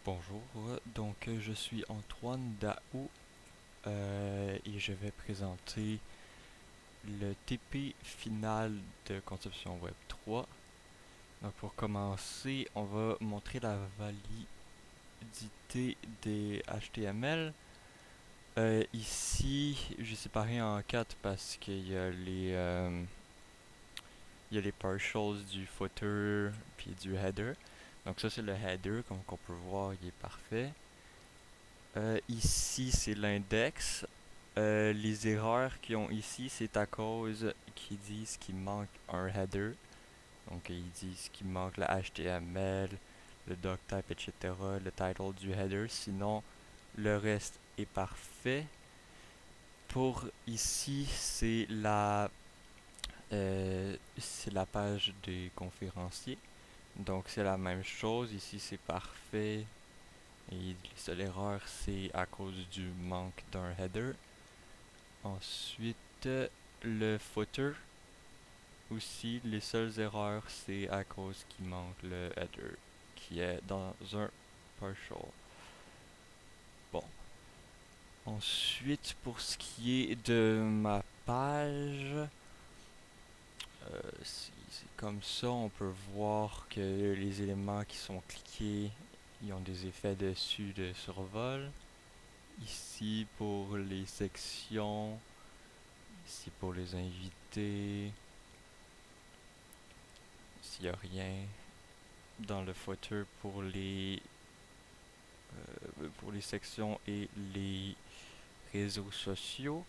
Bonjour, donc je suis Antoine Daou et je vais présenter le TP final de Conception Web 3. Donc pour commencer, on va montrer la validité des HTML. Ici, j'ai séparé en quatre parce qu'il y a les partials du footer puis du header. Donc ça c'est le header, comme on peut voir, il est parfait. Ici, c'est l'index. Les erreurs qu'ils ont ici, c'est à cause qu'ils disent qu'il manque un header. Donc, ils disent qu'il manque le HTML, le doctype, etc., le title du header. Sinon, le reste est parfait. Pour ici, c'est la page des conférenciers. Donc, c'est la même chose. Ici, c'est parfait. Et la seule erreur, c'est à cause du manque d'un header. Ensuite, le footer. Aussi, les seules erreurs, c'est à cause qu'il manque le header, qui est dans un partial. Bon. Ensuite, pour ce qui est de ma page, c'est comme ça, on peut voir que les éléments qui sont cliqués, ils ont des effets dessus de survol. Ici pour les sections, ici pour les invités, s'il n'y a rien dans le footer pour les sections et les réseaux sociaux.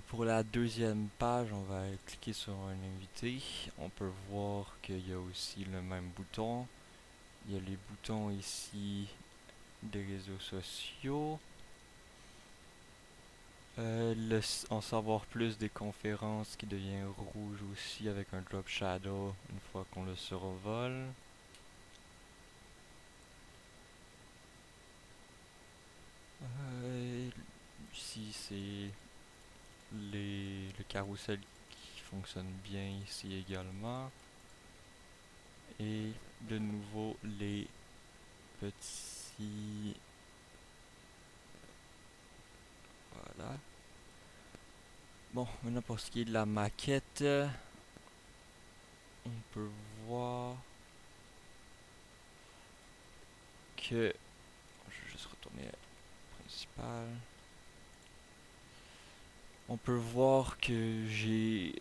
Pour la deuxième page, on va cliquer sur un invité. On peut voir qu'il y a aussi le même bouton. Il y a les boutons ici des réseaux sociaux. En savoir plus des conférences qui devient rouge aussi avec un drop shadow une fois qu'on le survole. Ici c'est le carrousel qui fonctionne bien ici également. Et de nouveau les petits... Voilà. Bon, maintenant pour ce qui est de la maquette, on peut voir que... Je vais juste retourner à la principale. On peut voir que j'ai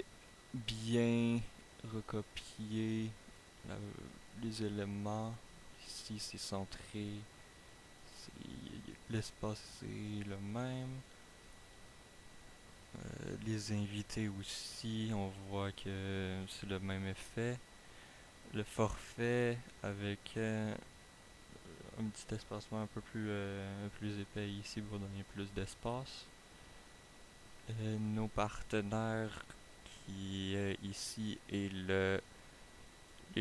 bien recopié la- les éléments. Ici c'est centré. L'espace c'est le même. Les invités aussi, on voit que c'est le même effet. Le forfait avec un petit espacement un peu plus épais ici pour donner plus d'espace. Nos partenaires qui est ici et les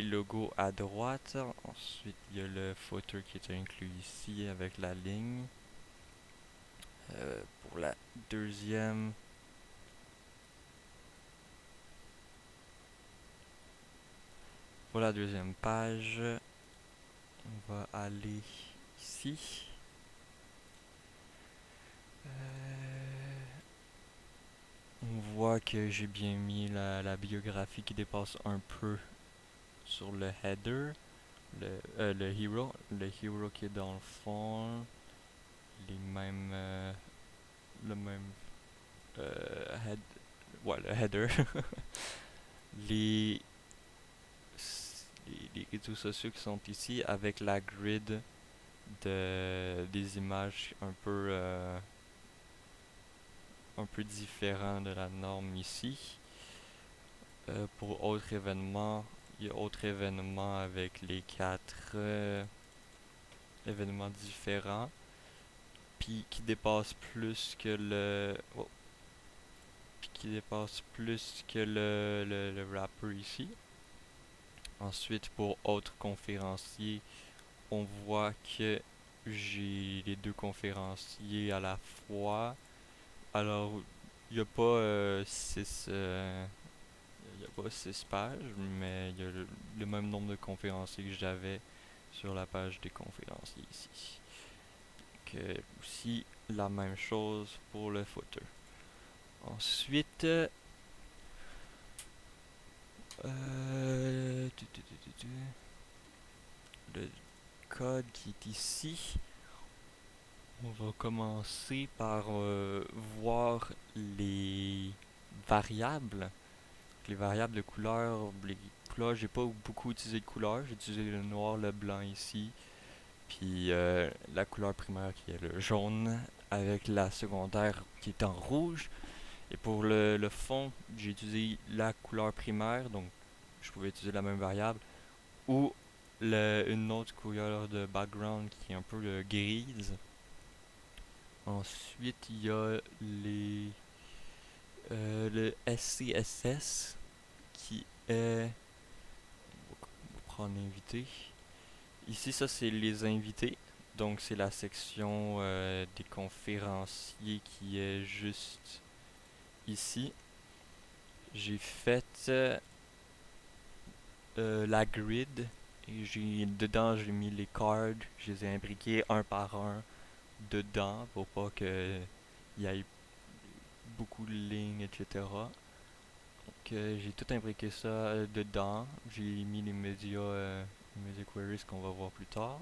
logos à droite. Ensuite, il y a le footer qui est inclus ici avec la ligne. Pour la deuxième, pour la deuxième page, on va aller ici. On voit que j'ai bien mis la biographie qui dépasse un peu sur le header, le hero qui est dans le fond, les mêmes, le même head, ouais, le header, les, les réseaux sociaux qui sont ici avec la grid des images un peu différent de la norme ici. Pour autres événements, il y a autres événements avec les quatre événements différents, puis qui dépassent plus que le wrapper ici. Ensuite, pour autres conférenciers, on voit que j'ai les deux conférenciers à la fois. Alors, il n'y a pas il y a pas 6 pages, mais il y a le même nombre de conférenciers que j'avais sur la page des conférenciers ici. Aussi la même chose pour le footer. Ensuite, le code qui est ici, on va commencer par voir les variables. Les variables de couleur, les couleurs, j'ai pas beaucoup utilisé de couleurs, j'ai utilisé le noir, le blanc ici, puis la couleur primaire qui est le jaune, avec la secondaire qui est en rouge. Et pour le fond, j'ai utilisé la couleur primaire, donc je pouvais utiliser la même variable, ou une autre couleur de background qui est un peu grise. Ensuite, il y a le SCSS qui est... On va prendre invité. Ici, ça, c'est les invités. Donc, c'est la section des conférenciers qui est juste ici. J'ai fait la grid. Et dedans, j'ai mis les cards. Je les ai imbriqués un par un dedans pour pas que il y ait beaucoup de lignes, etc. Donc, j'ai tout imbriqué ça dedans. J'ai mis les media queries qu'on va voir plus tard.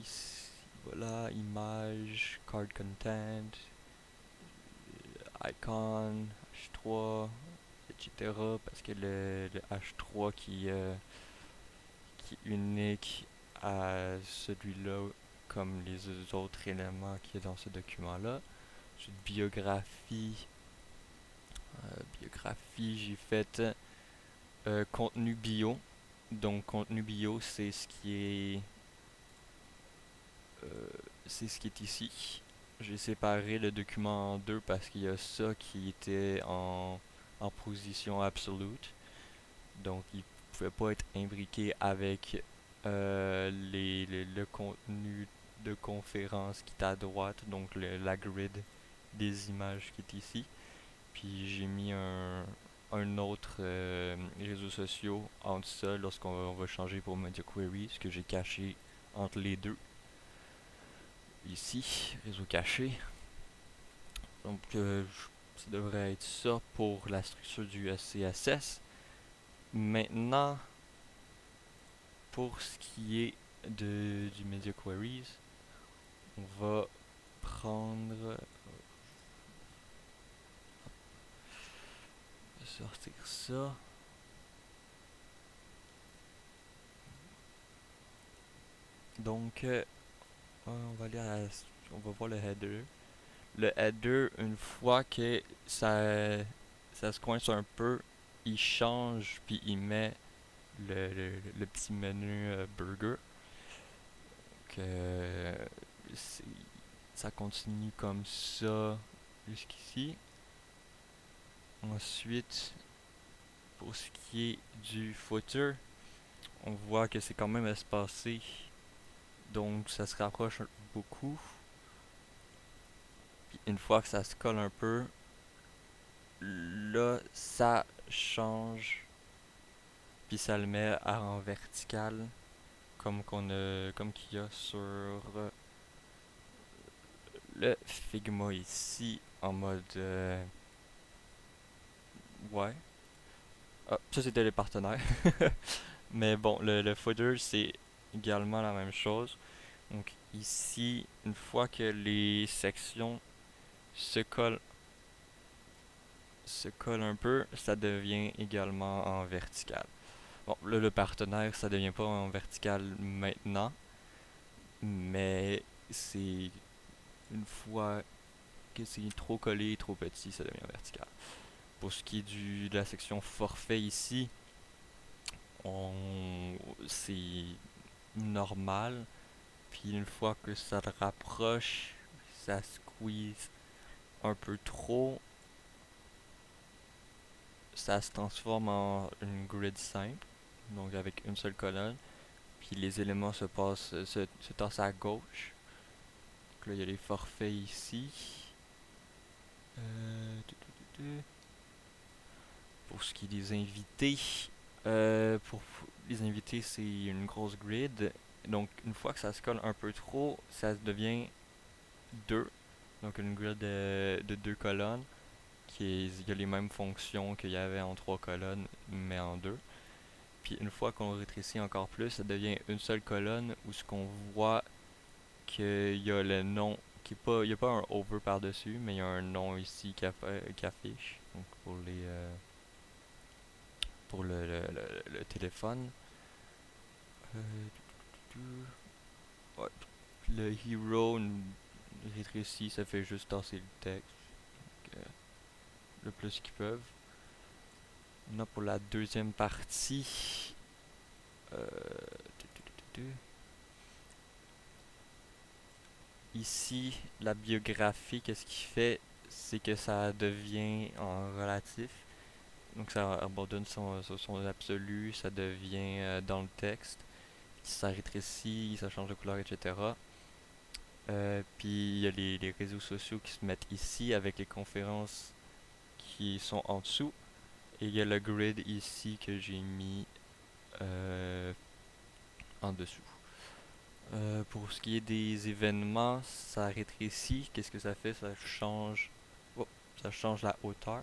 Ici, voilà, image, card content, icon, H3, etc. Parce que le H3 qui est unique à celui-là comme les autres éléments qui est dans ce document-là. Ensuite, biographie, j'ai fait contenu bio. Donc, contenu bio, euh, c'est ce qui est ici. J'ai séparé le document en deux parce qu'il y a ça qui était en position absolute. Donc, il pouvait pas être imbriqué avec le contenu de conférence qui est à droite, donc la grid des images qui est ici. Puis j'ai mis un autre réseau social entre ça lorsqu'on va changer pour Media Query, ce que j'ai caché entre les deux. Ici, réseau caché. Donc ça devrait être ça pour la structure du SCSS. Maintenant, pour ce qui est du Media Queries, on va prendre... sortir ça. Donc, on va voir le header. Le header, une fois que ça se coince un peu, il change puis il met le petit menu burger. Que ça continue comme ça jusqu'ici. Ensuite, pour ce qui est du footer, on voit que c'est quand même espacé, donc ça se rapproche beaucoup. Puis une fois que ça se colle un peu, là ça change, puis ça le met en vertical, comme qu'il y a sur le Figma ici, en mode ouais. Ah, ça c'était les partenaires. Mais bon, le footer c'est également la même chose. Donc ici, une fois que les sections se collent, se collent un peu, ça devient également en vertical. Bon, là, le partenaire, ça devient pas en vertical maintenant, mais c'est une fois que c'est trop collé, trop petit, ça devient vertical. Pour ce qui est de la section forfait ici, c'est normal. Puis une fois que ça te rapproche, ça squeeze un peu trop, ça se transforme en une grid simple, donc avec une seule colonne. Puis les éléments se tassent à gauche. Donc là, il y a les forfaits ici. Euh, Pour ce qui est des invités, Pour les invités, c'est une grosse grid. Donc, une fois que ça se colle un peu trop, ça devient deux. Donc, une grid de deux colonnes qui a les mêmes fonctions qu'il y avait en trois colonnes, mais en deux. Puis, une fois qu'on rétrécit encore plus, ça devient une seule colonne où ce qu'on voit qu'il y a le nom qui est pas, il n'y a pas un over par-dessus, mais il y a un nom ici qui affiche. Donc, pour le téléphone. Euh, Ouais. Le hero rétrécit, ça fait juste tasser le texte. Donc, le plus qu'ils peuvent. Maintenant pour la deuxième partie. euh, Ici, la biographie, qu'est-ce qu'il fait? C'est que ça devient en relatif. Donc ça abandonne son absolu, ça devient dans le texte. Ça rétrécit, ça change de couleur, etc. Puis il y a les réseaux sociaux qui se mettent ici avec les conférences qui sont en dessous. Et il y a le grid ici que j'ai mis euh, en dessous. Pour ce qui est des événements, ça rétrécit. Qu'est-ce que ça fait? Oh, ça change la hauteur.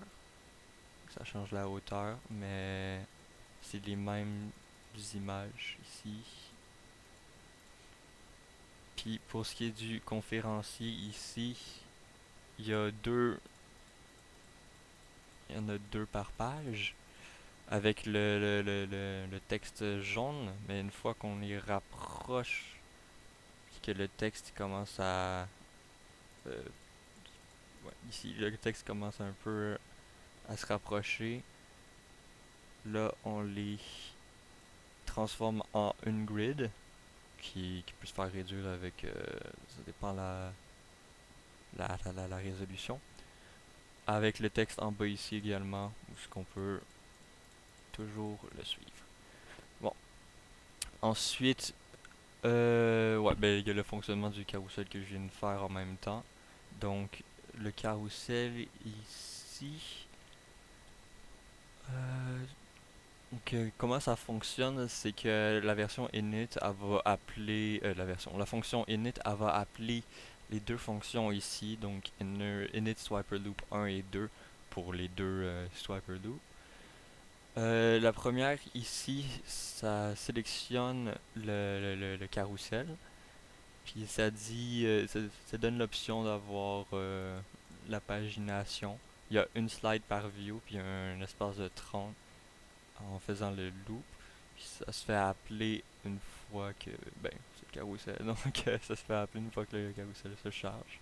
Ça change la hauteur, mais c'est les mêmes images ici. Puis pour ce qui est du conférencier ici, il y a deux, il y en a deux par page avec le texte jaune, mais une fois qu'on les rapproche, puis que le texte commence euh, ouais, ici, le texte commence un peu à se rapprocher, là on les transforme en une grid qui peut se faire réduire avec, ça dépend la résolution, avec le texte en bas ici également, où ce qu'on peut toujours le suivre. Bon, ensuite, ouais, ben, il y a le fonctionnement du carrousel que je viens de faire en même temps. Donc, le carrousel ici. euh, comment ça fonctionne, c'est que la version init, elle va appeler la fonction init, elle va appeler les deux fonctions ici, donc init swiper loop 1 et 2 pour les deux swiper loops. La première ici, ça sélectionne le carrousel. Puis ça dit, ça donne l'option d'avoir la pagination. Il y a une slide par view, puis un espace de 30 en faisant le loop. Puis ça se fait appeler une fois que, ben, c'est le carrousel, donc ça se fait appeler une fois que le carrousel se charge.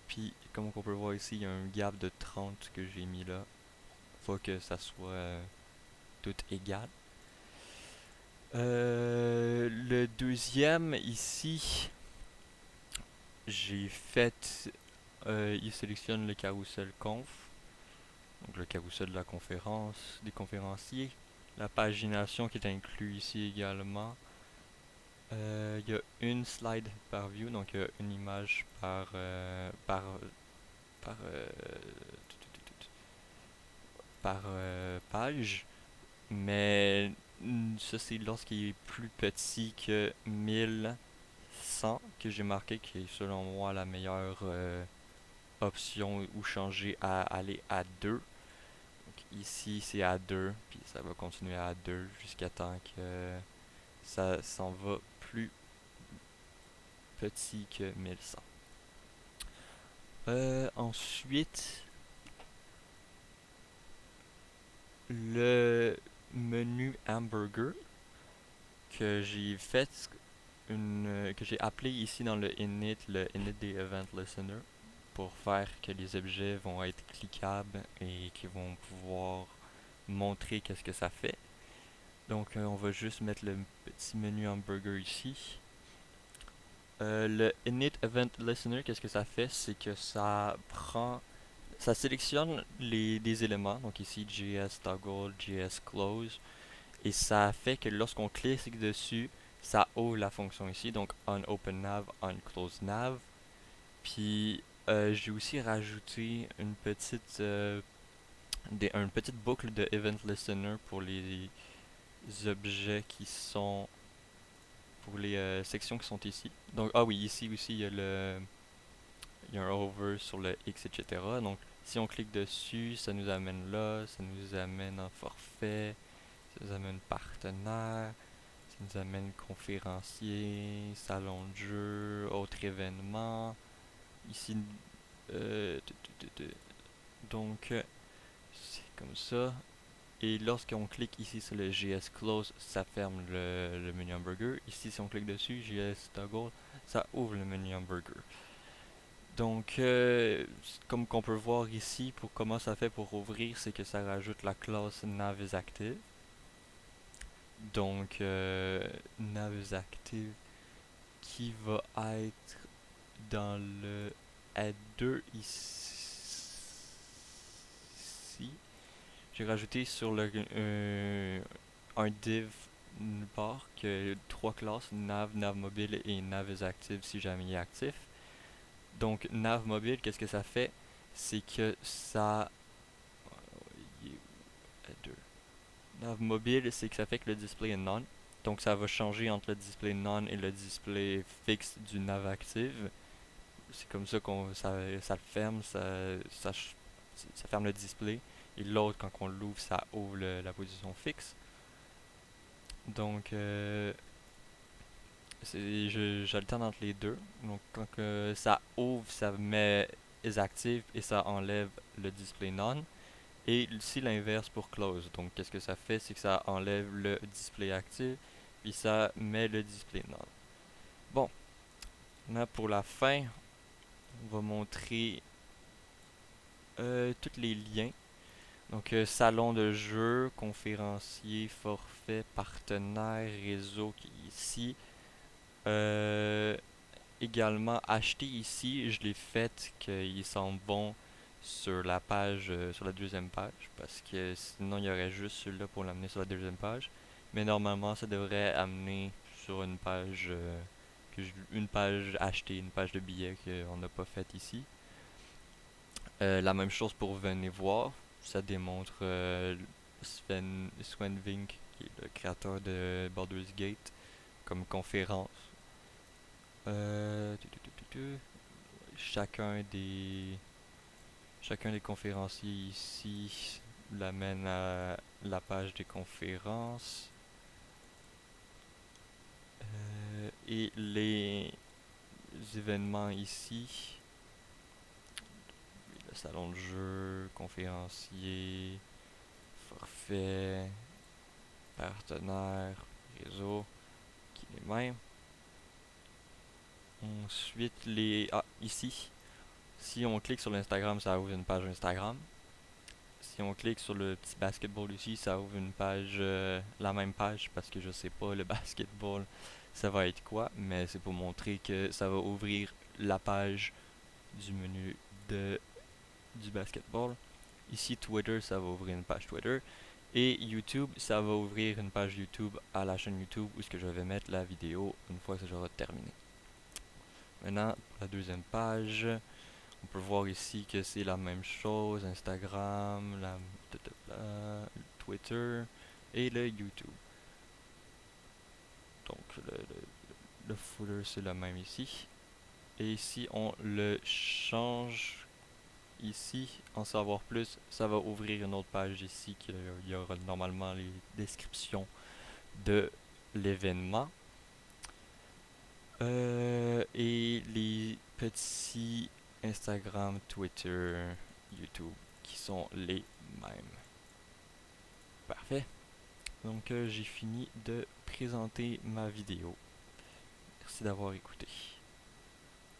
Puis, comme on peut voir ici, il y a un gap de 30 que j'ai mis là. Faut que ça soit tout égal. Le deuxième ici, j'ai fait il sélectionne le carrousel conf, donc le carrousel de la conférence, des conférenciers, la pagination qui est inclus ici également. Il y a une slide par view, donc il y a une image par, euh, page, mais ça c'est lorsqu'il est plus petit que 1100 que j'ai marqué qui est selon moi la meilleure option ou changer à aller à 2. Donc ici c'est à 2, puis ça va continuer à 2 jusqu'à temps que ça s'en va plus petit que 1100. Ensuite, le menu hamburger que j'ai fait que j'ai appelé ici dans le init des event listener pour faire que les objets vont être cliquables et qui vont pouvoir montrer qu'est-ce que ça fait. Donc on va juste mettre le petit menu hamburger ici. Le init event listener, qu'est-ce que ça fait? C'est que ça sélectionne des éléments, donc ici JS toggle, JS close, et ça fait que lorsqu'on clique dessus, ça ouvre la fonction ici, donc on open nav, on close nav. Puis j'ai aussi rajouté une petite une petite boucle de Event Listener pour les objets qui sont, pour les sections qui sont ici. Donc, ah oui, ici aussi, il y a un hover sur le X, etc. Donc, si on clique dessus, ça nous amène là, ça nous amène en forfait, ça nous amène partenaire, ça nous amène conférencier, salon de jeu, autre événement. Ici, euh, donc, c'est comme ça. Et lorsqu'on clique ici sur le JS Close, ça ferme le menu hamburger. Ici, si on clique dessus, JS Toggle, ça ouvre le menu hamburger. Donc, comme qu'on peut voir ici, pour comment ça fait pour ouvrir, c'est que ça rajoute la classe navIsActive. Donc, navIsActive qui va être dans le header ici. J'ai rajouté sur un div nulle part que trois classes, nav mobile et navIsActive si jamais il est actif. Donc, nav mobile, qu'est-ce que ça fait? C'est que ça. Header. Nav mobile, c'est que ça fait que le display est none. Donc, ça va changer entre le display none et le display fixe du nav active. C'est comme ça qu'on ça le ferme, ça ferme le display. Et l'autre, quand on l'ouvre, ça ouvre la position fixe. Donc, j'alterne entre les deux. Donc, quand ça ouvre, ça met is active et ça enlève le display none. Et ici l'inverse pour close. Donc, qu'est-ce que ça fait? C'est que ça enlève le display active puis ça met le display none. Bon, là pour la fin, on va montrer tous les liens. Donc, salon de jeu, conférencier, forfait, partenaire, réseau qui est ici. Euh, Également, acheter ici, je l'ai fait qu'il semble bon sur la page, sur la deuxième page, parce que sinon il y aurait juste celui-là pour l'amener sur la deuxième page. Mais normalement, ça devrait amener sur une page, une page achetée, une page de billets qu'on n'a pas faite ici. La même chose pour venez voir. Ça démontre Sven Vink, qui est le créateur de Baldur's Gate, comme conférence. Euh, tu, tu, tu, tu, tu. chacun des chacun des conférenciers ici l'amène à la page des conférences. Et les événements ici, le salon de jeu, conférencier, forfait, partenaire, réseau, qui est les mêmes. Ensuite, ici, si on clique sur l'Instagram, ça ouvre une page Instagram. Si on clique sur le petit basketball ici, ça ouvre une page, la même page, parce que je sais pas le basketball, ça va être quoi, mais c'est pour montrer que ça va ouvrir la page du menu du basketball. Ici, Twitter, ça va ouvrir une page Twitter. Et YouTube, ça va ouvrir une page YouTube à la chaîne YouTube où ce que je vais mettre la vidéo une fois que j'aurai terminé. Maintenant, la deuxième page, on peut voir ici que c'est la même chose, Instagram, Twitter et le YouTube. Donc le footer c'est le même ici. Et ici on le change ici, en savoir plus, ça va ouvrir une autre page ici qu'il y aura normalement les descriptions de l'événement. Et les petits Instagram, Twitter, YouTube qui sont les mêmes. Parfait. Donc j'ai fini de présenter ma vidéo. Merci d'avoir écouté.